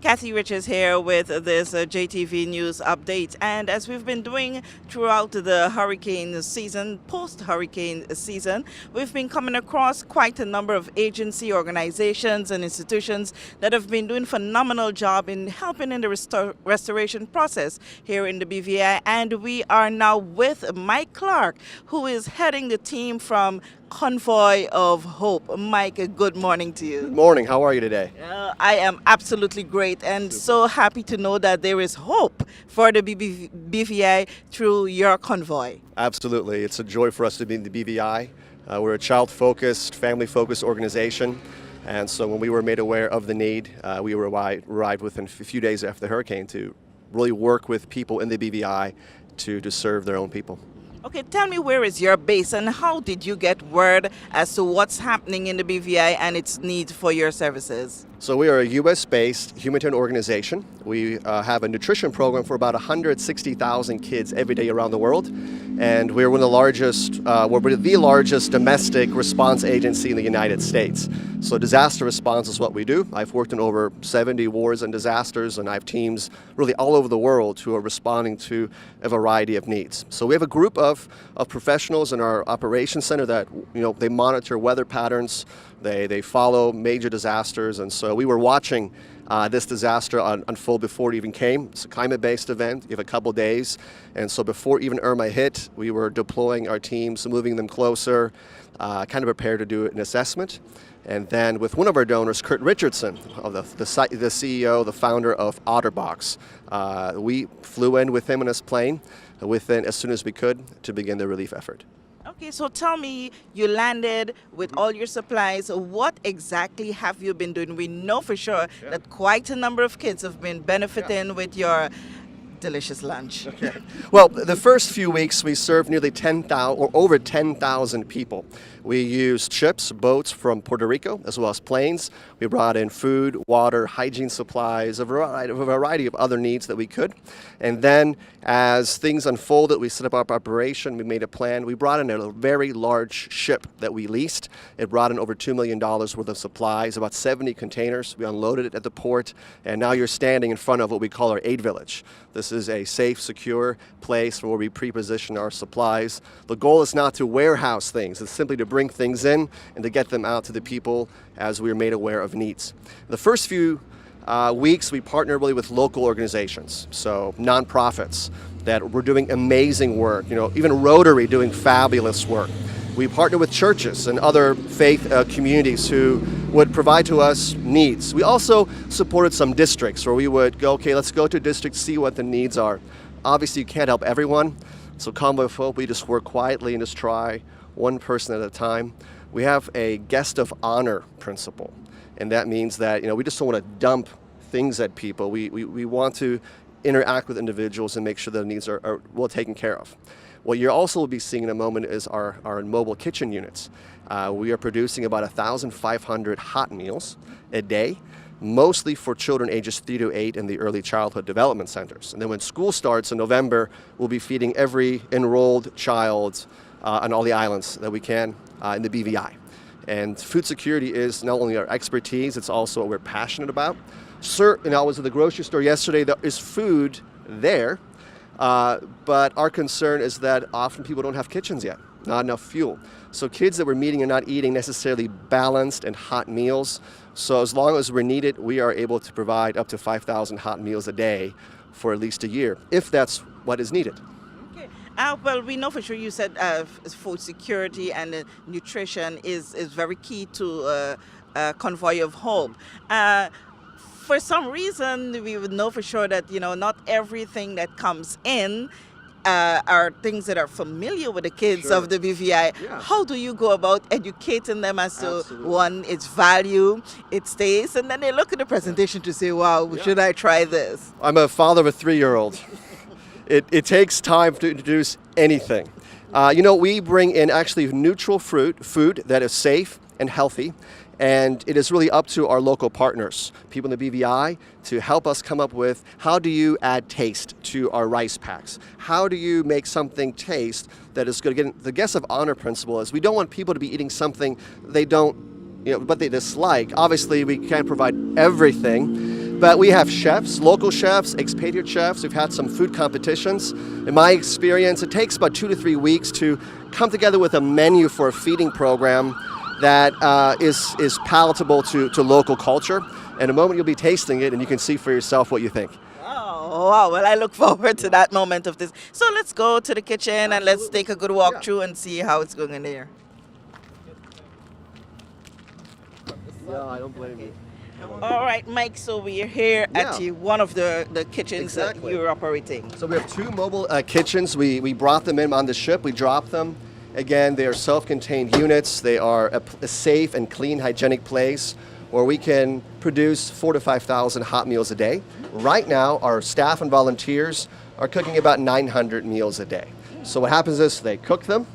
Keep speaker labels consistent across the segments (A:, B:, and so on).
A: Kathy Richards here with this JTV News update. And as we've been doing throughout the hurricane season, post-hurricane season, we've been coming across quite a number of agency, organizations, and institutions that have been doing a phenomenal job in helping in the restoration process here in the BVI. And we are now with Mike Clark, who is heading the team from Convoy of Hope. Mike, good morning to you.
B: Good morning. How are you today?
A: I am absolutely great and so happy to know that there is hope for the BVI through your convoy.
B: Absolutely. It's a joy for us to be in the BVI. We're a child-focused, family-focused organization. And so when we were made aware of the need, we arrived within a few days after the hurricane to really work with people in the BVI to serve their own people.
A: Okay, tell me, where is your base and how did you get word as to what's happening in the BVI and its need for your services?
B: So we are a U.S.-based humanitarian organization. We have a nutrition program for about 160,000 kids every day around the world. And we're one of the largest, we're the largest domestic response agency in the United States. So disaster response is what we do. I've worked in over 70 wars and disasters, and I have teams really all over the world who are responding to a variety of needs. So we have a group of professionals in our operations center that, they monitor weather patterns, they follow major disasters, and so we were watching this disaster unfold before it even came. It's a climate-based event. You have a couple days, and so before even Irma hit, we were deploying our teams, moving them closer, kind of prepared to do an assessment. And then with one of our donors, Kurt Richardson, of the CEO, the founder of OtterBox, we flew in with him on his plane as soon as we could to begin the relief effort.
A: Okay, so tell me, you landed with all your supplies. What exactly have you been doing? We know for sure that quite a number of kids have been benefiting with your delicious lunch.
B: Okay. Well, the first few weeks we served nearly 10,000 or over 10,000 people. We used ships, boats from Puerto Rico, as well as planes. We brought in food, water, hygiene supplies, a variety of other needs that we could. And then as things unfolded, we set up our operation, we made a plan. We brought in a very large ship that we leased. It brought in over $2 million worth of supplies, about 70 containers. We unloaded it at the port, and now you're standing in front of what we call our aid village. This is a safe, secure place where we pre-position our supplies. The goal is not to warehouse things, it's simply to bring things in and to get them out to the people as we are made aware of needs. The first few weeks we partnered really with local organizations, so nonprofits that were doing amazing work, even Rotary doing fabulous work. We partnered with churches and other faith communities who would provide to us needs. We also supported some districts where we would go, okay, let's go to a district, see what the needs are. Obviously, you can't help everyone, so Convoy of Hope, we just work quietly and just try one person at a time. We have a guest of honor principle, and that means that we just don't want to dump things at people. We want to interact with individuals and make sure their needs are well taken care of. What you also will be seeing in a moment is our mobile kitchen units. We are producing about 1,500 hot meals a day, mostly for children ages 3 to 8 in the early childhood development centers. And then when school starts in November, we'll be feeding every enrolled child on all the islands that we can in the BVI. And food security is not only our expertise, it's also what we're passionate about. Sir, I was at the grocery store yesterday, there is food there, but our concern is that often people don't have kitchens yet, not enough fuel. So kids that we're meeting are not eating necessarily balanced and hot meals. So as long as we're needed, we are able to provide up to 5,000 hot meals a day for at least a year, if that's what is needed.
A: Okay. Well, we know for sure you said food security and nutrition is very key to Convoy of Hope. For some reason, we would know for sure that, not everything that comes in are things that are familiar with the kids of the BVI.
B: Yeah.
A: How do you go about educating them as to, one, its value, its taste, and then they look at the presentation to say, wow, should I try this?
B: I'm a father of a 3-year-old. It takes time to introduce anything. We bring in actually neutral food that is safe and healthy. And it is really up to our local partners, people in the BVI, to help us come up with how do you add taste to our rice packs? How do you make something taste that is good? Again, the guest of honor principle is we don't want people to be eating something they don't, but they dislike. Obviously, we can't provide everything, But we have chefs, local chefs, expatriate chefs. We've had some food competitions. In my experience, it takes about 2 to 3 weeks to come together with a menu for a feeding program that is palatable to local culture. And the moment you'll be tasting it, and you can see for yourself what you think.
A: Oh, wow. Well, I look forward to that moment of this. So let's go to the kitchen and let's take a good walk through and see how it's going in there.
B: Yeah, I don't blame you.
A: All right, Mike. So we're here at one of the kitchens that you're operating.
B: So we have 2 mobile kitchens. We brought them in on the ship. We dropped them. Again, they are self-contained units. They are a safe and clean, hygienic place where we can produce 4,000 to 5,000 hot meals a day. Right now, our staff and volunteers are cooking about 900 meals a day. So what happens is they cook them,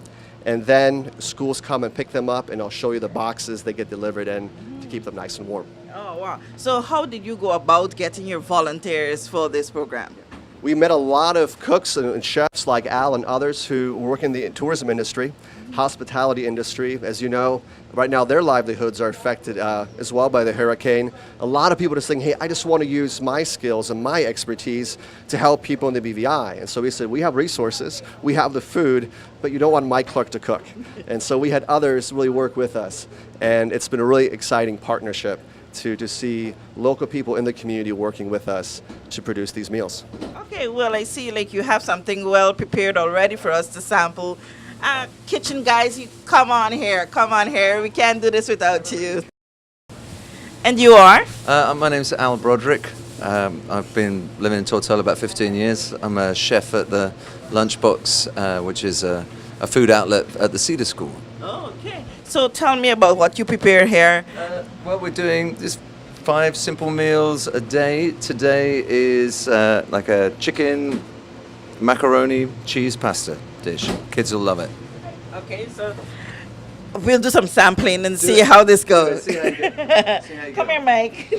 B: and then schools come and pick them up, and I'll show you the boxes they get delivered in to keep them nice and warm.
A: Oh, wow. So how did you go about getting your volunteers for this program?
B: We met a lot of cooks and chefs like Al and others who work in the tourism industry, hospitality industry. As you know, right now their livelihoods are affected as well by the hurricane. A lot of people are saying, hey, I just want to use my skills and my expertise to help people in the BVI. And so we said, we have resources, we have the food, but you don't want Mike Clark to cook. And so we had others really work with us. And it's been a really exciting partnership to see local people in the community working with us to produce these meals.
A: Okay, well, I see like you have something well prepared already for us to sample. Kitchen guys, you come on here. We can't do this without you. And you are?
C: My name's Al Broderick. I've been living in Tortola about 15 years. I'm a chef at the Lunchbox, which is a food outlet at the Cedar School.
A: Oh, okay. So tell me about what you prepare here.
C: Well, we're doing just 5 simple meals a day. Today is like a chicken, macaroni, cheese pasta dish. Kids will love it.
A: Okay, so we'll do some sampling and see how this goes.
C: See how you go. See how you
A: Come
C: go.
A: here, Mike.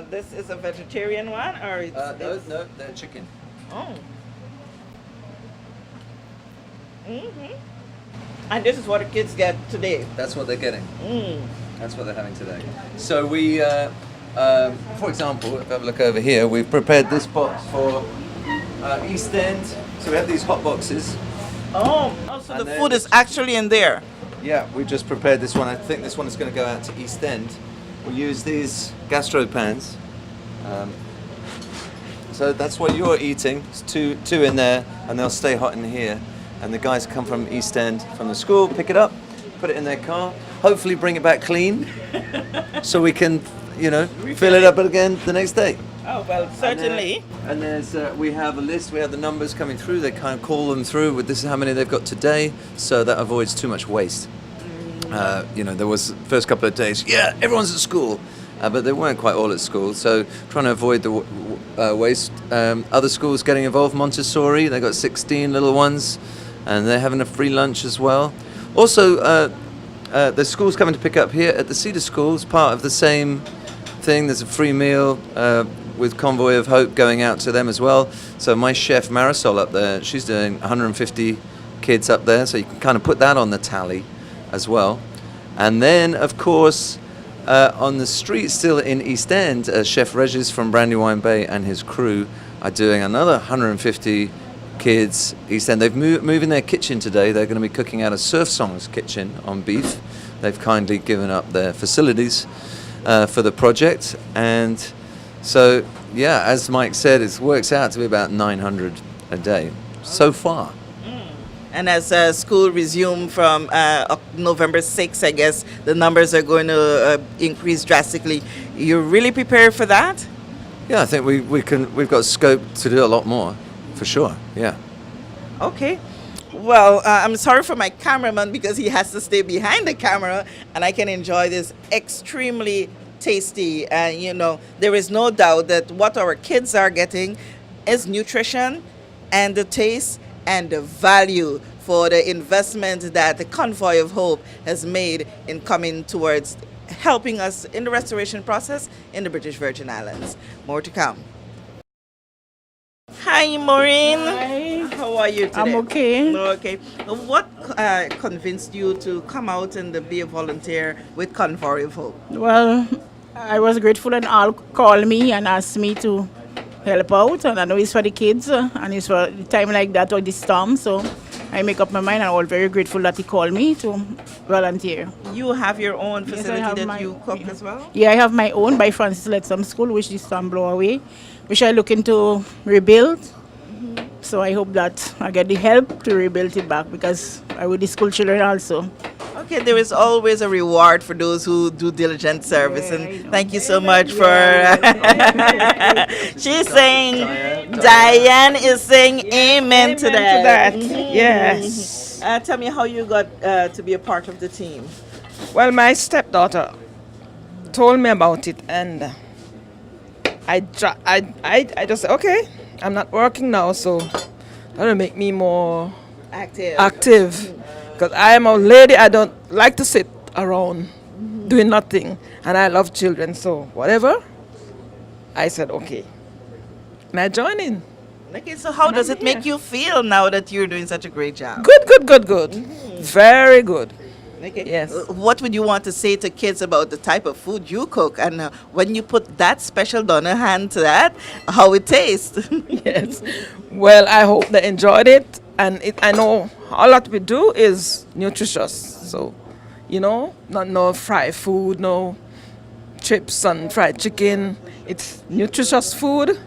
A: This is a vegetarian one, or it's
C: No, they're chicken.
A: Oh. Mhm. And this is what the kids get today.
C: That's what they're getting.
A: Mm.
C: That's what they're having today. So we, for example, if I have a look over here, we've prepared this box for East End. So we have these hot boxes.
A: Oh, so
C: And
A: the
C: then
A: food is actually in there.
C: Yeah, we just prepared this one. I think this one is going to go out to East End. We use these gastro pans. So that's what you're eating. It's two in there, and they'll stay hot in here. And the guys come from East End, from the school, pick it up, put it in their car, hopefully bring it back clean, so we can, fill it up again the next day.
A: Oh, well, certainly.
C: And there's we have a list. We have the numbers coming through. They kind of call them through with this is how many they've got today, so that avoids too much waste. There was the first couple of days. Yeah, everyone's at school, but they weren't quite all at school. So trying to avoid the waste. Other schools getting involved. Montessori, they got 16 little ones, and they're having a free lunch as well. Also, the school's coming to pick up here at the Cedar School. It's part of the same thing. There's a free meal with Convoy of Hope going out to them as well. So my chef Marisol up there, she's doing 150 kids up there. So you can kind of put that on the tally as well. And then, of course, on the street still in East End, Chef Regis from Brandywine Bay and his crew are doing another 150 kids East End. They've moving their kitchen today. They're going to be cooking out of Surf Song's kitchen on beef. They've kindly given up their facilities for the project. And so, yeah, as Mike said, it works out to be about 900 a day so far.
A: And as school resume from November 6th, I guess the numbers are going to increase drastically. You're really prepared for that?
C: Yeah, I think we've got scope to do a lot more, for sure. Yeah.
A: Okay. Well, I'm sorry for my cameraman because he has to stay behind the camera, and I can enjoy this extremely tasty. And there is no doubt that what our kids are getting is nutrition and the taste and the value for the investment that the Convoy of Hope has made in coming towards helping us in the restoration process in the British Virgin Islands. More to come. Hi, Maureen.
D: Hi, how
A: How are you today?
D: I'm okay.
A: Okay. What convinced you to come out and be a volunteer with Convoy of Hope?
D: Well, I was grateful and all called me and asked me to help out. And I know it's for the kids and it's for the time like that or this storm. So I make up my mind and I was very grateful that he called me to volunteer.
A: You have your own
D: Yes, I
A: facility
D: have
A: that you cook
D: yeah.
A: as well?
D: Yeah, I have my own by Francis Lettsome School, which this storm blow away, which I looking to rebuild. So I hope that I get the help to rebuild it back because I with the school children also.
A: Okay, there is always a reward for those who do diligent service,
D: Yeah, I
A: and
D: know.
A: thank you so much for.
D: Yeah.
A: She's saying, Diane is saying amen to that.
E: Yes.
A: Tell me how you got to be a part of the team.
E: Well, my stepdaughter told me about it, and I just said, okay, I'm not working now, so that'll make me more
A: Active.
E: active. Because I am a lady, I don't like to sit around doing nothing, and I love children, so whatever. I said, okay, may I join in?
A: Okay, so how does it make you feel now that you're doing such a great job?
E: Good. Very good.
A: Okay.
E: Yes.
A: What would you want to say to kids about the type of food you cook, and when you put that special doner hand to that, how it tastes?
E: Yes. Well, I hope they enjoyed it, and I know all that we do is nutritious. So, not no fried food, no chips and fried chicken. It's nutritious food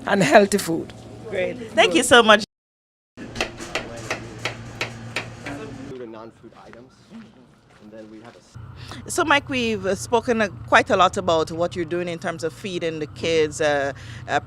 E: and healthy food.
A: Great. Thank you so much.
B: Food and non-food items. And then we have a
A: So, Mike, we've spoken quite a lot about what you're doing in terms of feeding the kids,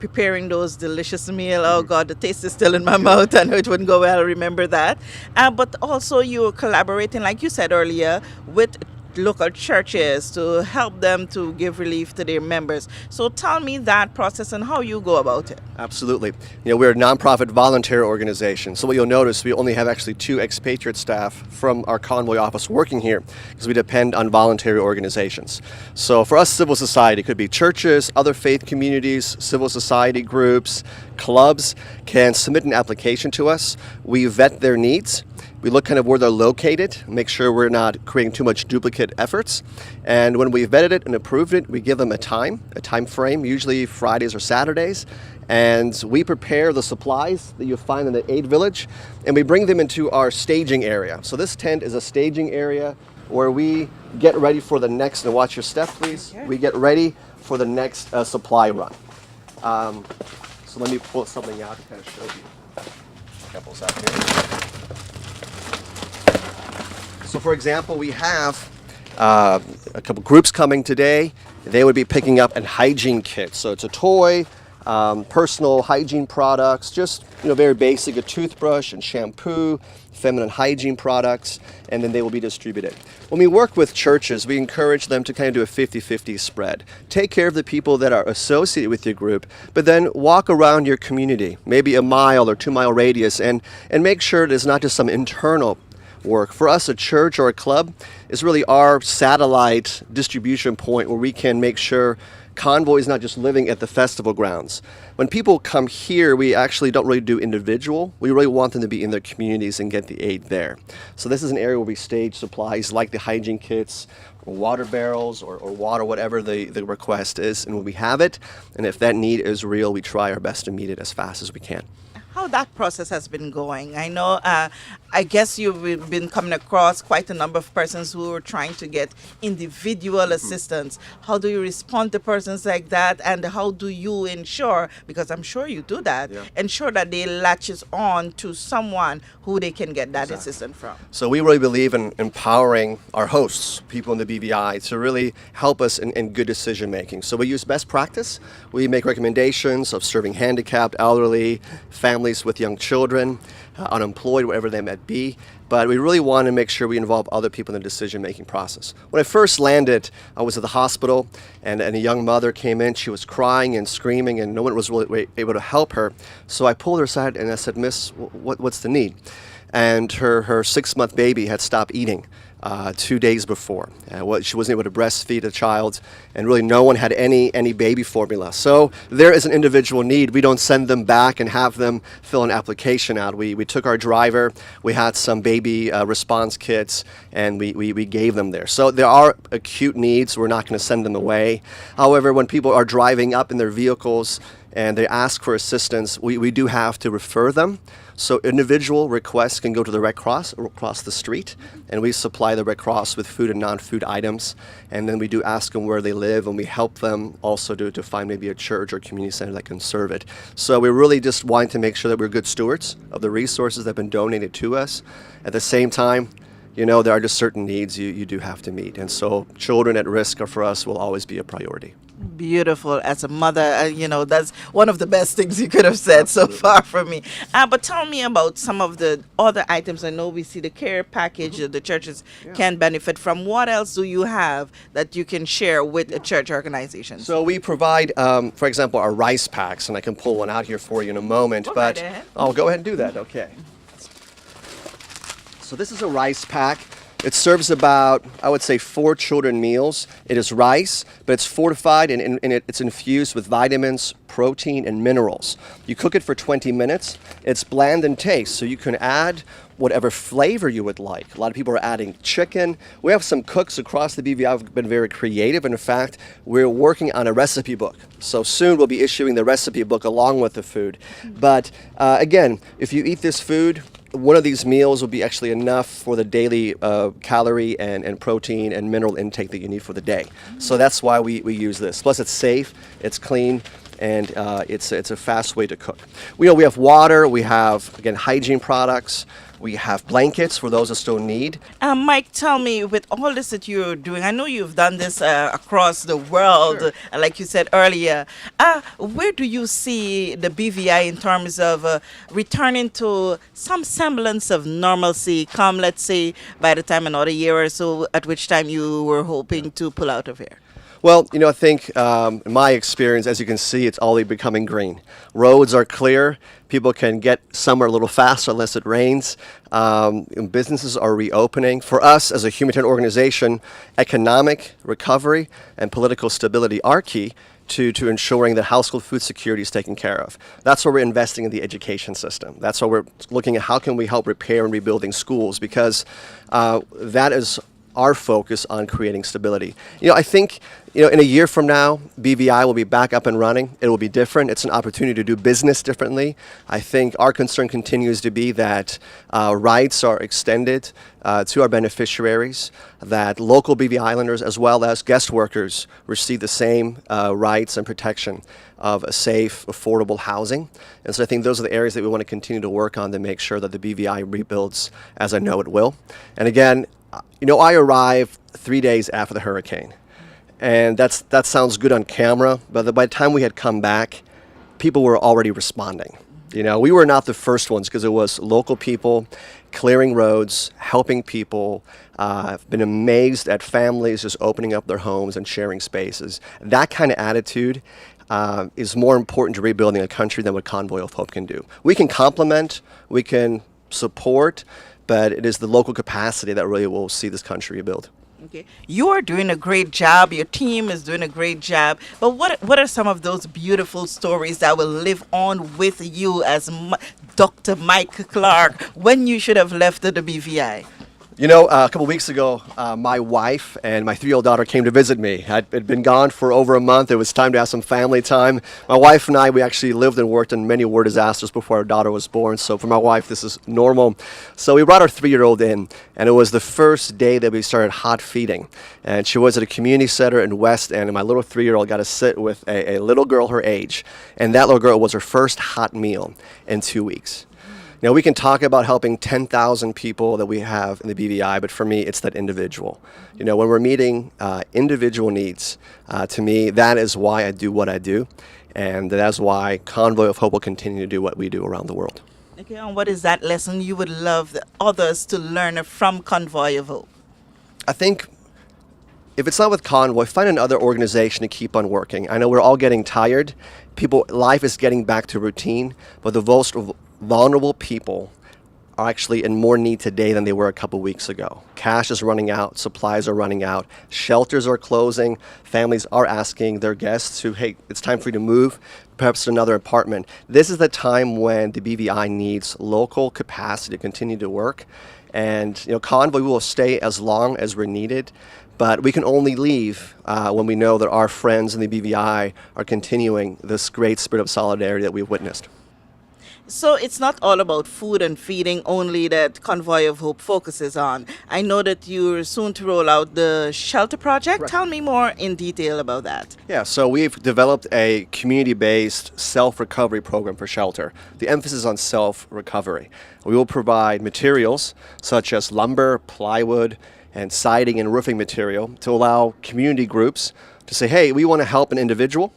A: preparing those delicious meals. Oh, God, the taste is still in my mouth. I know it wouldn't go well, I remember that. But also, you're collaborating, like you said earlier, with local churches to help them to give relief to their members. So tell me that process and how you go about it.
B: Absolutely. We're a nonprofit volunteer organization. So what you'll notice, we only have actually 2 expatriate staff from our Convoy office working here because we depend on voluntary organizations. So for us, civil society could be churches, other faith communities, civil society groups, clubs can submit an application to us. We vet their needs. We look kind of where they're located, make sure we're not creating too much duplicate efforts. And when we've vetted it and approved it, we give them a time frame, usually Fridays or Saturdays. And we prepare the supplies that you'll find in the aid village, and we bring them into our staging area. So this tent is a staging area where we get ready for the next, and watch your step please, we get ready for the next supply run. So let me pull something out to kind of show you. Couples out here. So for example, we have a couple groups coming today. They would be picking up a hygiene kit. So it's a toy, personal hygiene products, just very basic, a toothbrush and shampoo, feminine hygiene products, and then they will be distributed. When we work with churches, we encourage them to kind of do a 50-50 spread. Take care of the people that are associated with your group, but then walk around your community, maybe a mile or 2-mile radius, and make sure it is not just some internal work. For us, a church or a club is really our satellite distribution point where we can make sure Convoy is not just living at the festival grounds. When people come here, we actually don't really do individual. We really want them to be in their communities and get the aid there. So this is an area where we stage supplies like the hygiene kits, or water barrels, or water, whatever the request is. And when we have it, and if that need is real, we try our best to meet it as fast as we can.
A: How that process has been going. I know, I guess you've been coming across quite a number of persons who are trying to get individual assistance. How do you respond to persons like that, and how do you ensure, because I'm sure you do that, ensure that they latches on to someone who they can get that assistance from?
B: So we really believe in empowering our hosts, people in the BVI, to really help us in good decision making. So we use best practice. We make recommendations of serving handicapped, elderly, families with young children, unemployed, whatever they might be. But we really want to make sure we involve other people in the decision-making process. When I first landed, I was at the hospital, and a young mother came in. She was crying and screaming, and no one was really able to help her. So I pulled her aside, and I said, "Miss, what's the need?" And her 6-month baby had stopped eating 2 days before. She wasn't able to breastfeed a child, and really no one had any baby formula. So there is an individual need. We don't send them back and have them fill an application out. We took our driver, we had some baby response kits, and we gave them there. So there are acute needs. We're not going to send them away. However, when people are driving up in their vehicles and they ask for assistance, we do have to refer them. So individual requests can go to the Red Cross across the street, and we supply the Red Cross with food and non-food items. And then we do ask them where they live, and we help them also to find maybe a church or community center that can serve it. So we really just want to make sure that we're good stewards of the resources that have been donated to us. At the same time, there are just certain needs you do have to meet. And so children at risk for us will always be a priority.
A: Beautiful. As a mother, that's one of the best things you could have said so far from me. But tell me about some of the other items. I know we see the care package that the churches can benefit from. What else do you have that you can share with a church organization?
B: So we provide, for example, our rice packs, and I can pull one out here for you in a moment.
A: Go
B: but
A: right ahead.
B: I'll go ahead and do that. Okay. So this is a rice pack. It serves about, I would say, 4 children meals. It is rice, but it's fortified and it's infused with vitamins, protein, and minerals. You cook it for 20 minutes. It's bland in taste, so you can add whatever flavor you would like. A lot of people are adding chicken. We have some cooks across the BVI who have been very creative, and in fact, we're working on a recipe book. So soon we'll be issuing the recipe book along with the food. But again, if you eat this food, one of these meals will be actually enough for the daily calorie and protein and mineral intake that you need for the day. So that's why we use this. Plus it's safe, it's clean, and it's a fast way to cook. We have water, we have, again, hygiene products, we have blankets for those that still need.
A: Mike, tell me, with all this that you're doing, I know you've done this across the world,
B: Sure.
A: Like you said earlier. Where do you see the BVI in terms of returning to some semblance of normalcy come, let's say, by the time another year or so, at which time you were hoping to pull out of here?
B: Well, I think in my experience, as you can see, it's already becoming green. Roads are clear. People can get somewhere a little faster unless it rains. And businesses are reopening. For us as a humanitarian organization, economic recovery and political stability are key to ensuring that household food security is taken care of. That's why we're investing in the education system. That's why we're looking at how can we help repair and rebuilding schools, because that is our focus on creating stability. I think, in a year from now, BVI will be back up and running. It will be different. It's an opportunity to do business differently. I think our concern continues to be that rights are extended to our beneficiaries, that local BVI Islanders as well as guest workers receive the same rights and protection of a safe, affordable housing. And so I think those are the areas that we want to continue to work on to make sure that the BVI rebuilds, as I know it will. And again, I arrived 3 days after the hurricane, and that sounds good on camera, but by the time we had come back, people were already responding. We were not the first ones because it was local people clearing roads, helping people. I've been amazed at families just opening up their homes and sharing spaces. That kind of attitude is more important to rebuilding a country than what Convoy of Hope can do. We can complement, we can support, but it is the local capacity that really will see this country rebuild.
A: Okay. You are doing a great job. Your team is doing a great job. But what are some of those beautiful stories that will live on with you as Dr. Mike Clark when you should have left the BVI?
B: A couple weeks ago, my wife and my 3-year-old daughter came to visit me. I'd been gone for over a month. It was time to have some family time. My wife and I, we actually lived and worked in many war disasters before our daughter was born. So for my wife, this is normal. So we brought our 3-year-old in, and it was the first day that we started hot feeding. And she was at a community center in West End, and my little 3-year-old got to sit with a little girl her age. And that little girl was her first hot meal in 2 weeks. Now, we can talk about helping 10,000 people that we have in the BVI, but for me, it's that individual. When we're meeting individual needs, to me, that is why I do what I do, and that's why Convoy of Hope will continue to do what we do around the world.
A: Okay, and what is that lesson you would love the others to learn from Convoy of Hope?
B: I think if it's not with Convoy, find another organization to keep on working. I know we're all getting tired. Life is getting back to routine, but the most vulnerable people are actually in more need today than they were a couple weeks ago. Cash is running out, supplies are running out, shelters are closing, families are asking their guests to, hey, it's time for you to move, perhaps to another apartment. This is the time when the BVI needs local capacity to continue to work. And Convoy will stay as long as we're needed, but we can only leave when we know that our friends in the BVI are continuing this great spirit of solidarity that we've witnessed.
A: So it's not all about food and feeding only that Convoy of Hope focuses on. I know that you're soon to roll out the shelter project.
B: Right.
A: Tell me more in detail about that.
B: Yeah, so we've developed a community-based self-recovery program for shelter. The emphasis on self-recovery. We will provide materials such as lumber, plywood, and siding and roofing material to allow community groups to say, hey, we want to help an individual,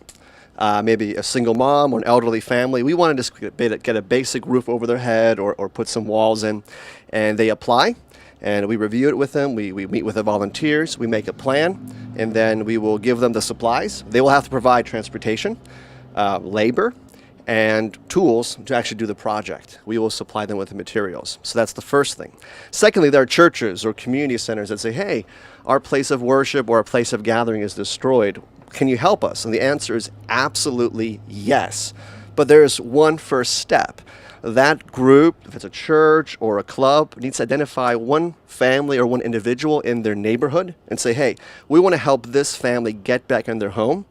B: maybe a single mom or an elderly family. We want to just get a basic roof over their head or put some walls in. And they apply, and we review it with them. We meet with the volunteers. We make a plan, and then we will give them the supplies. They will have to provide transportation, labor, and tools to actually do the project. We will supply them with the materials. So that's the first thing. Secondly, there are churches or community centers that say, hey, our place of worship or our place of gathering is destroyed. Can you help us? And the answer is absolutely yes. But there's one first step. That group, if it's a church or a club, needs to identify one family or one individual in their neighborhood and say, hey, we want to help this family get back in their home.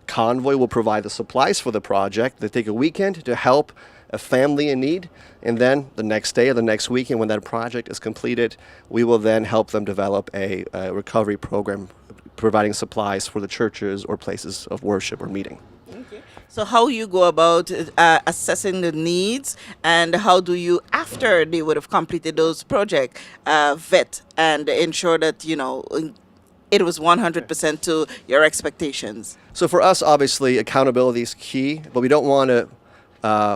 B: Convoy will provide the supplies for the project. They take a weekend to help a family in need, and then the next day or the next weekend when that project is completed, we will then help them develop a recovery program providing supplies for the churches or places of worship or meeting.
A: Okay. So how you go about assessing the needs, and how do you, after they would have completed those projects, vet and ensure that, it was 100% to your expectations?
B: So for us, obviously, accountability is key, but we don't want to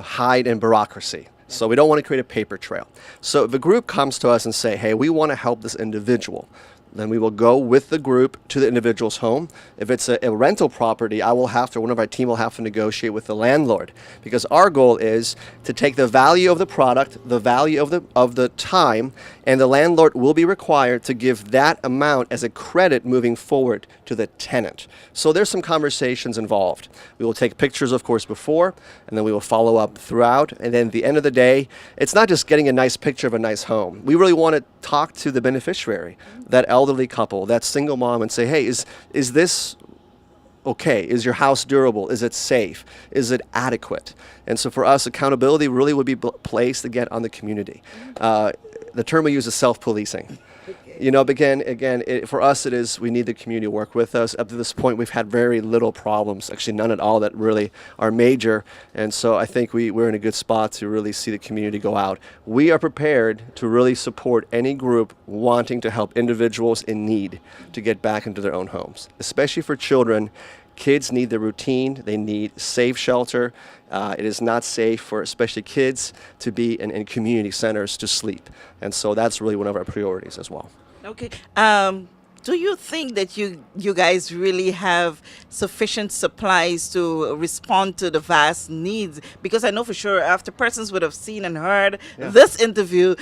B: hide in bureaucracy. So we don't want to create a paper trail. So if a group comes to us and say, hey, we want to help this individual, then we will go with the group to the individual's home. If it's a rental property, one of our team will have to negotiate with the landlord, because our goal is to take the value of the product, the value of the time, and the landlord will be required to give that amount as a credit moving forward to the tenant. So there's some conversations involved. We will take pictures, of course, before, and then we will follow up throughout. And then at the end of the day, it's not just getting a nice picture of a nice home. We really want to talk to the beneficiary, that elderly couple, that single mom, and say, hey, is this okay? Is your house durable? Is it safe? Is it adequate? And so for us, accountability really would be placed again on the community. The term we use is self-policing. But again, for us it is, we need the community to work with us. Up to this point, we've had very little problems, actually none at all that really are major. And so I think we're in a good spot to really see the community go out. We are prepared to really support any group wanting to help individuals in need to get back into their own homes, especially for children. Kids need the routine. They need safe shelter. It is not safe for especially kids to be in community centers to sleep. And so that's really one of our priorities as well.
A: Okay. Do you think that you guys really have sufficient supplies to respond to the vast needs? Because I know for sure after persons would have seen and heard this interview,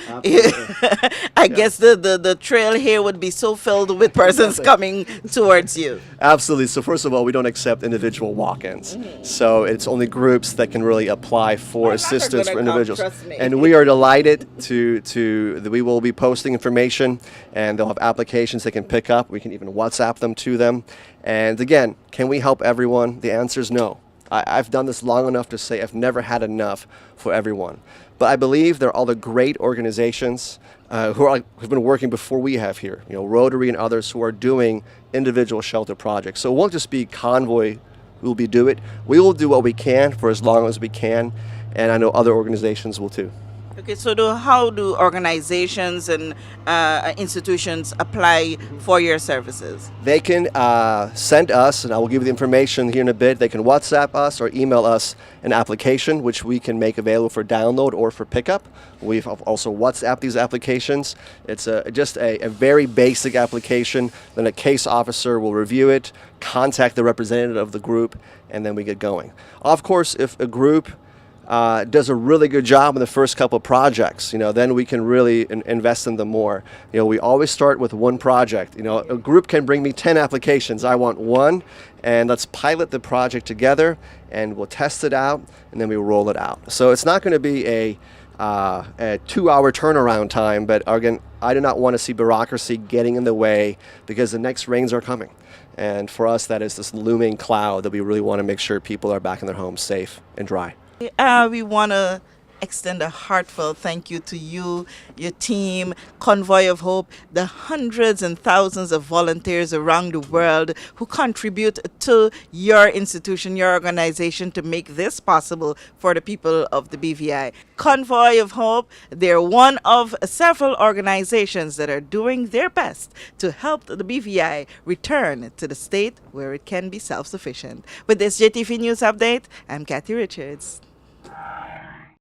A: I guess the trail here would be so filled with persons coming towards you.
B: Absolutely. So first of all, we don't accept individual walk-ins. So it's only groups that can really apply for assistance for individuals.
A: Trust me.
B: And we are delighted we will be posting information, and they'll have applications they can pick up. We can even WhatsApp them to them. And again, can we help everyone? The answer is no. I've done this long enough to say I've never had enough for everyone. But I believe there are all the great organizations who've been working before we have here, Rotary and others who are doing individual shelter projects. So it won't just be Convoy who will do it. We will do what we can for as long as we can, and I know other organizations will too.
A: Okay, so how do organizations and institutions apply for your services?
B: They can send us, and I will give you the information here in a bit. They can WhatsApp us or email us an application, which we can make available for download or for pickup. We've also WhatsApp these applications. It's just a very basic application. Then a case officer will review it, contact the representative of the group, and then we get going. Of course, if a group does a really good job in the first couple of projects, then we can really invest in them more. We always start with one project. A group can bring me 10 applications. I want one, and let's pilot the project together, and we'll test it out, and then we roll it out. So it's not going to be a 2-hour turnaround time, but again, I do not want to see bureaucracy getting in the way because the next rains are coming. And for us, that is this looming cloud that we really want to make sure people are back in their homes safe and dry.
A: We want to extend a heartfelt thank you to you, your team, Convoy of Hope, the hundreds and thousands of volunteers around the world who contribute to your institution, your organization to make this possible for the people of the BVI. Convoy of Hope, they're one of several organizations that are doing their best to help the BVI return to the state where it can be self-sufficient. With this JTV News Update, I'm Kathy Richards.